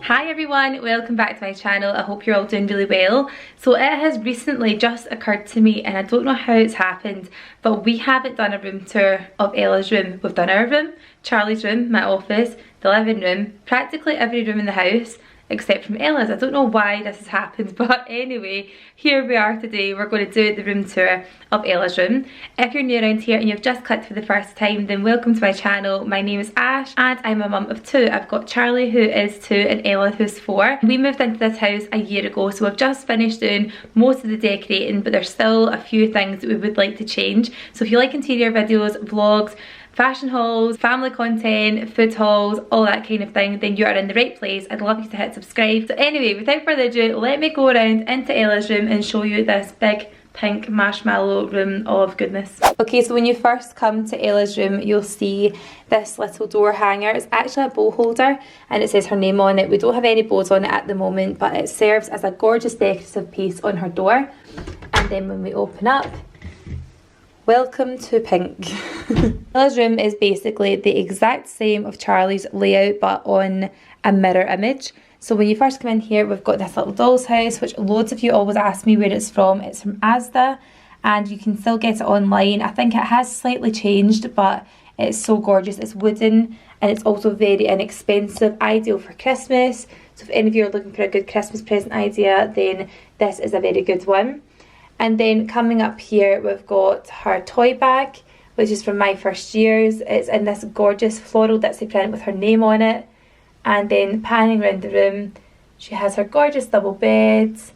Hi everyone, welcome back to my channel. I hope you're all doing really well. So it has recently just occurred to me, and I don't know how it's happened, but we haven't done a room tour of Ella's room. We've done our room, Charlie's room, my office, the living room, practically every room in the house except from Ella's. I don't know why this has happened, but anyway, here we are today. We're going to do the room tour of Ella's room. If you're new around here and you've just clicked for the first time, then welcome to my channel. My name is Ash and I'm a mum of two. I've got Charlie who is 2 and Ella who's 4. We moved into this house a year ago, so we've just finished doing most of the decorating, but there's still a few things that we would like to change. So if you like interior videos, vlogs, fashion hauls, family content, food hauls, all that kind of thing, then you are in the right place. I'd love you to hit subscribe. So anyway, without further ado, let me go around into Ella's room and show you this big pink marshmallow room of goodness. Okay, so when you first come to Ella's room, you'll see this little door hanger. It's actually a bow holder and it says her name on it. We don't have any bows on it at the moment, but it serves as a gorgeous decorative piece on her door. And then when we open up, welcome to pink. Ella's room is basically the exact same of Charlie's layout, but on a mirror image. So when you first come in here, we've got this little doll's house, which loads of you always ask me where it's from. It's from Asda, and you can still get it online. I think it has slightly changed, but it's so gorgeous. It's wooden, and it's also very inexpensive, ideal for Christmas. So if any of you are looking for a good Christmas present idea, then this is a very good one. And then coming up here, we've got her toy bag, which is from my first years. It's in this gorgeous floral Ditsy print with her name on it. And then panning around the room, she has her gorgeous double beds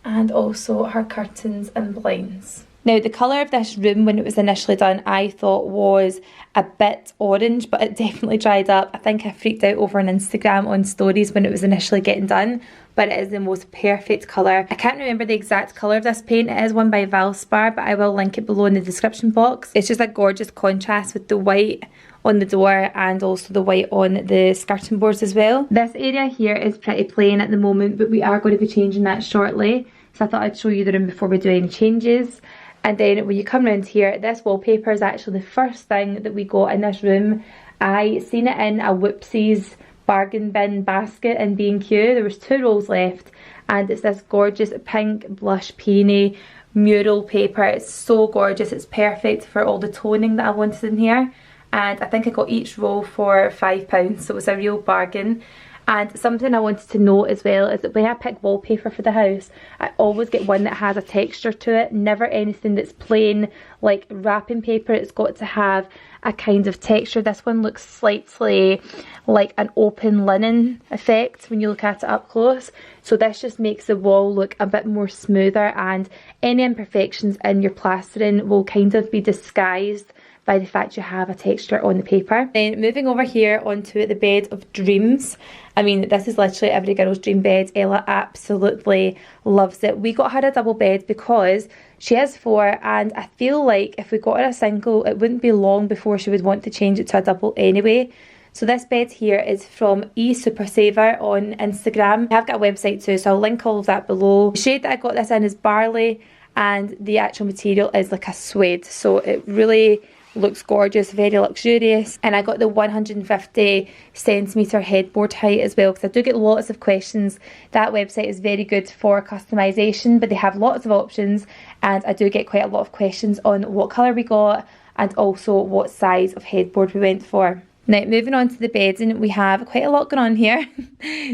and also her curtains and blinds. Now the colour of this room when it was initially done, I thought was a bit orange, but it definitely dried up. I think I freaked out over on Instagram on stories when it was initially getting done, but it is the most perfect colour. I can't remember the exact colour of this paint. It is one by Valspar, but I will link it below in the description box. It's just a gorgeous contrast with the white on the door and also the white on the skirting boards as well. This area here is pretty plain at the moment, but we are going to be changing that shortly. So I thought I'd show you the room before we do any changes. And then when you come around here, this wallpaper is actually the first thing that we got in this room. I seen it in a Whoopsies bargain bin basket in B&Q. There was 2 rolls left, and it's this gorgeous pink blush peony mural paper. It's so gorgeous. It's perfect for all the toning that I wanted in here. And I think I got each roll for £5, so it was a real bargain. And something I wanted to note as well is that when I pick wallpaper for the house, I always get one that has a texture to it, never anything that's plain like wrapping paper. It's got to have a kind of texture. This one looks slightly like an open linen effect when you look at it up close. So this just makes the wall look a bit more smoother, and any imperfections in your plastering will kind of be disguised by the fact you have a texture on the paper. Then moving over here onto the bed of dreams. I mean, this is literally every girl's dream bed. Ella absolutely loves it. We got her a double bed because she is 4, and I feel like if we got her a single, it wouldn't be long before she would want to change it to a double anyway. So this bed here is from eSupersaver on Instagram. I've got a website too, so I'll link all of that below. The shade that I got this in is barley, and the actual material is like a suede, so it really looks gorgeous, very luxurious. And I got the 150cm headboard height as well, because I do get lots of questions. That website is very good for customization, but they have lots of options, and I do get quite a lot of questions on what colour we got and also what size of headboard we went for. Now moving on to the bedding, we have quite a lot going on here.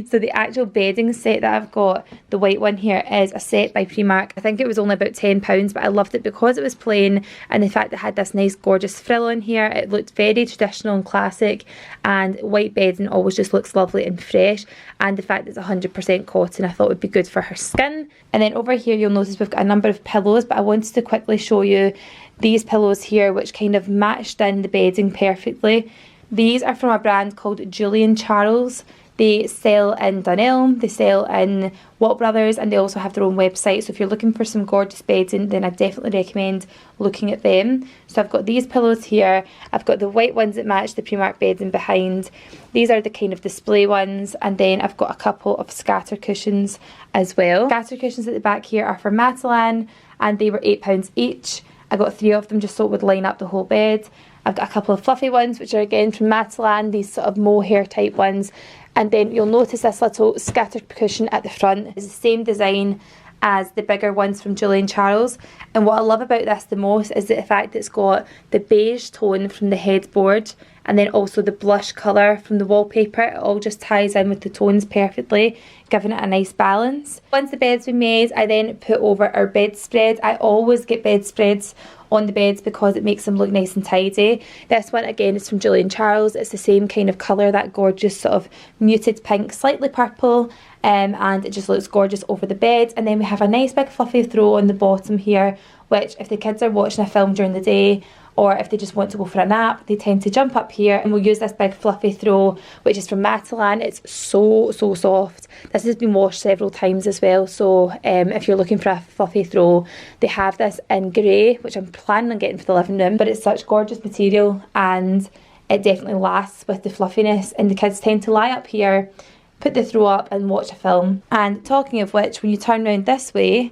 So the actual bedding set that I've got, the white one here, is a set by Primark. I think it was only about £10, but I loved it because it was plain, and the fact that it had this nice gorgeous frill on here. It looked very traditional and classic, and white bedding always just looks lovely and fresh. And the fact that it's 100% cotton I thought would be good for her skin. And then over here you'll notice we've got a number of pillows, but I wanted to quickly show you these pillows here, which kind of matched in the bedding perfectly. These are from a brand called Julian Charles. They sell in Dunelm, they sell in Watt Brothers, and they also have their own website. So if you're looking for some gorgeous bedding, then I definitely recommend looking at them. So I've got these pillows here. I've got the white ones that match the Primark bedding behind. These are the kind of display ones, and then I've got a couple of scatter cushions as well. Scatter cushions at the back here are from Matalan, and they were £8 each. I got 3 of them just so it would line up the whole bed. I've got a couple of fluffy ones, which are again from Matalan, these sort of mohair type ones. And then you'll notice this little scattered cushion at the front. It's the same design as the bigger ones from Julian Charles. And what I love about this the most is the fact that it's got the beige tone from the headboard and then also the blush colour from the wallpaper. It all just ties in with the tones perfectly, giving it a nice balance. Once the bed's been made, I then put over our bedspread. I always get bedspreads on the beds because it makes them look nice and tidy. This one again is from Julian Charles. It's the same kind of colour, that gorgeous sort of muted pink, slightly purple, and it just looks gorgeous over the bed. And then we have a nice big fluffy throw on the bottom here, which if the kids are watching a film during the day or if they just want to go for a nap, they tend to jump up here, and we'll use this big fluffy throw, which is from Matalan. It's so soft. This has been washed several times as well, so if you're looking for a fluffy throw, they have this in grey, which I'm planning on getting for the living room, but it's such gorgeous material and it definitely lasts with the fluffiness, and the kids tend to lie up here, put the throw up and watch a film. And talking of which, when you turn around this way,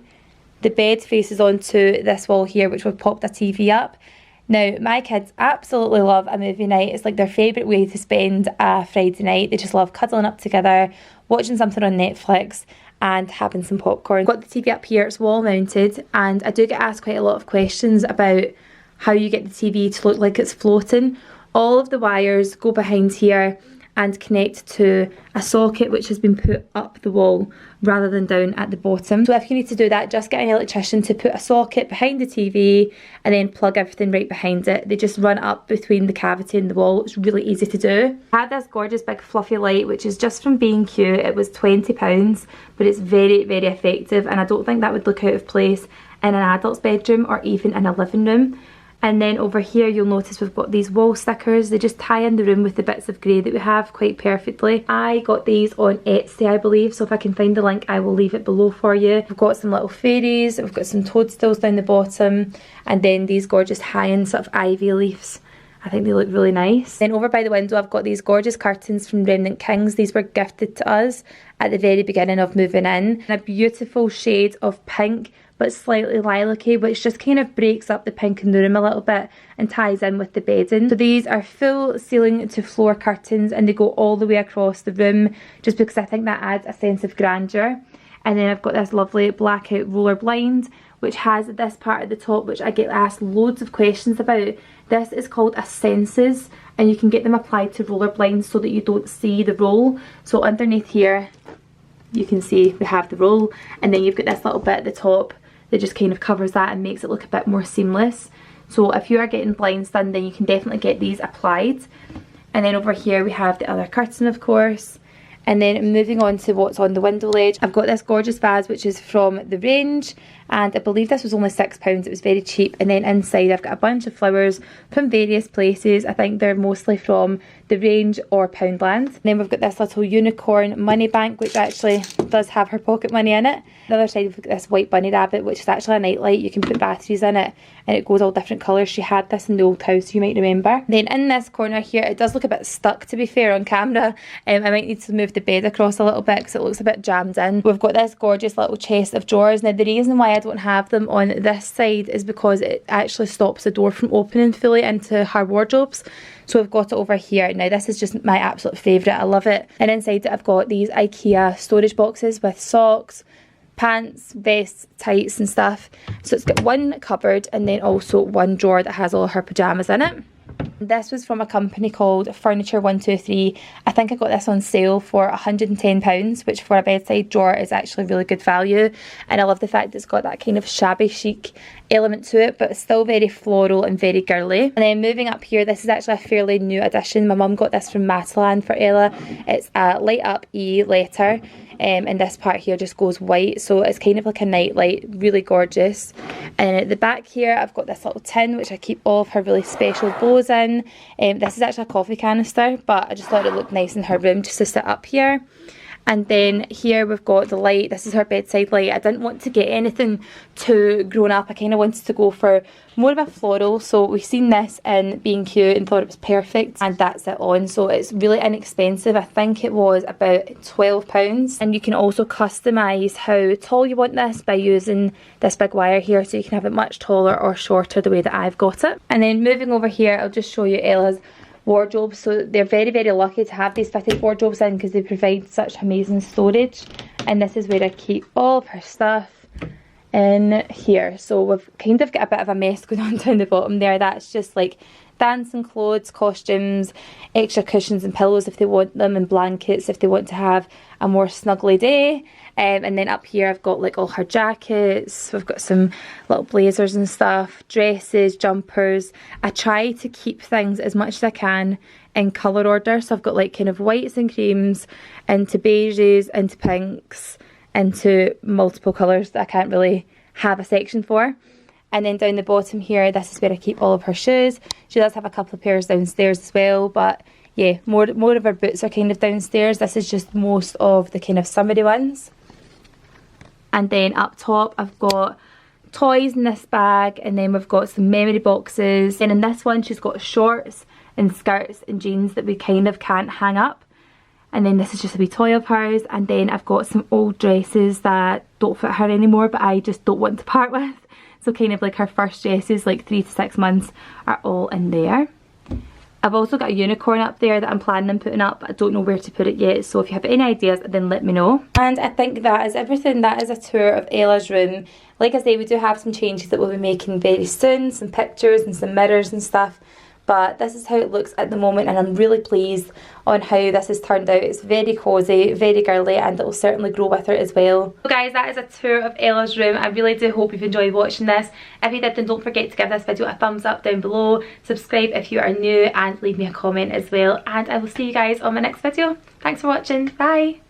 the bed faces onto this wall here, which we've popped a TV up. Now, my kids absolutely love a movie night. It's like their favourite way to spend a Friday night. They just love cuddling up together, watching something on Netflix and having some popcorn. Got the TV up here, it's wall mounted, and I do get asked quite a lot of questions about how you get the TV to look like it's floating. All of the wires go behind here and connect to a socket which has been put up the wall rather than down at the bottom. So if you need to do that, just get an electrician to put a socket behind the TV and then plug everything right behind it. They just run up between the cavity and the wall. It's really easy to do. I had this gorgeous big fluffy light which is just from B&Q. It was £20, but it's very effective, and I don't think that would look out of place in an adult's bedroom or even in a living room. And then over here you'll notice we've got these wall stickers. They just tie in the room with the bits of grey that we have quite perfectly. I got these on Etsy, I believe, so if I can find the link I will leave it below for you. We've got some little fairies, we've got some toadstools down the bottom, and then these gorgeous high-end sort of ivy leaves. I think they look really nice. Then over by the window I've got these gorgeous curtains from Remnant Kings. These were gifted to us at the very beginning of moving in. A beautiful shade of pink, but slightly lilac-y, which just kind of breaks up the pink in the room a little bit and ties in with the bedding. So these are full ceiling to floor curtains, and they go all the way across the room just because I think that adds a sense of grandeur. And then I've got this lovely blackout roller blind which has this part at the top which I get asked loads of questions about. This is called a senses, and you can get them applied to roller blinds so that you don't see the roll. So underneath here you can see we have the roll, and then you've got this little bit at the top that just kind of covers that and makes it look a bit more seamless. So if you are getting blinds done, then you can definitely get these applied. And then over here we have the other curtain, of course. And then moving on to what's on the window ledge, I've got this gorgeous vase which is from the range, and I believe this was only £6. It was very cheap. And then inside I've got a bunch of flowers from various places. I think they're mostly from the range or Poundland. And then we've got this little unicorn money bank which actually does have her pocket money in it. The other side we've got this white bunny rabbit which is actually a nightlight. You can put batteries in it and it goes all different colours. She had this in the old house, you might remember. Then in this corner here, it does look a bit stuck to be fair on camera. I might need to move the bed across a little bit because it looks a bit jammed in. We've got this gorgeous little chest of drawers. Now the reason why I don't have them on this side is because it actually stops the door from opening fully into her wardrobes. So I've got it over here. Now this is just my absolute favourite, I love it. And inside it I've got these IKEA storage boxes with socks, pants, vests, tights and stuff. So it's got one cupboard and then also one drawer that has all her pyjamas in it. This was from a company called Furniture 123. I think I got this on sale for £110, which for a bedside drawer is actually really good value. And I love the fact that it's got that kind of shabby chic element to it, but it's still very floral and very girly. And then moving up here, this is actually a fairly new addition. My mum got this from Matalan for Ella. It's a light up E letter. And this part here just goes white, so it's kind of like a night light, really gorgeous. And at the back here I've got this little tin which I keep all of her really special bows in. This is actually a coffee canister, but I just thought it looked nice in her room just to sit up here. And then here we've got the light. This is her bedside light. I didn't want to get anything too grown up. I kind of wanted to go for more of a floral. So we've seen this in B&Q and thought it was perfect. And that's it on. So it's really inexpensive. I think it was about £12. And you can also customise how tall you want this by using this big wire here. So you can have it much taller or shorter the way that I've got it. And then moving over here, I'll just show you Ella's wardrobes, so they're very, very lucky to have these fitted wardrobes in because they provide such amazing storage. And this is where I keep all of her stuff in here. So we've kind of got a bit of a mess going on down the bottom there. That's just like dancing clothes, costumes, extra cushions and pillows if they want them, and blankets if they want to have a more snuggly day. And then up here I've got like all her jackets, we've got some little blazers and stuff, dresses, jumpers. I try to keep things as much as I can in colour order, so I've got like kind of whites and creams into beiges, into pinks, into multiple colours that I can't really have a section for. And then down the bottom here, this is where I keep all of her shoes. She does have a couple of pairs downstairs as well, but yeah, more of her boots are kind of downstairs. This is just most of the kind of summery ones. And then up top I've got toys in this bag, and then we've got some memory boxes. And in this one she's got shorts and skirts and jeans that we kind of can't hang up. And then this is just a wee toy of hers. And then I've got some old dresses that don't fit her anymore, but I just don't want to part with. So kind of like her first dresses, like 3 to 6 months, are all in there. I've also got a unicorn up there that I'm planning on putting up. I don't know where to put it yet, so if you have any ideas then let me know. And I think that is everything. That is a tour of Ella's room. Like I say, we do have some changes that we'll be making very soon, some pictures and some mirrors and stuff. But this is how it looks at the moment, and I'm really pleased on how this has turned out. It's very cosy, very girly, and it will certainly grow with her as well. So guys, that is a tour of Ella's room. I really do hope you've enjoyed watching this. If you did, then don't forget to give this video a thumbs up down below. Subscribe if you are new, and leave me a comment as well. And I will see you guys on my next video. Thanks for watching. Bye.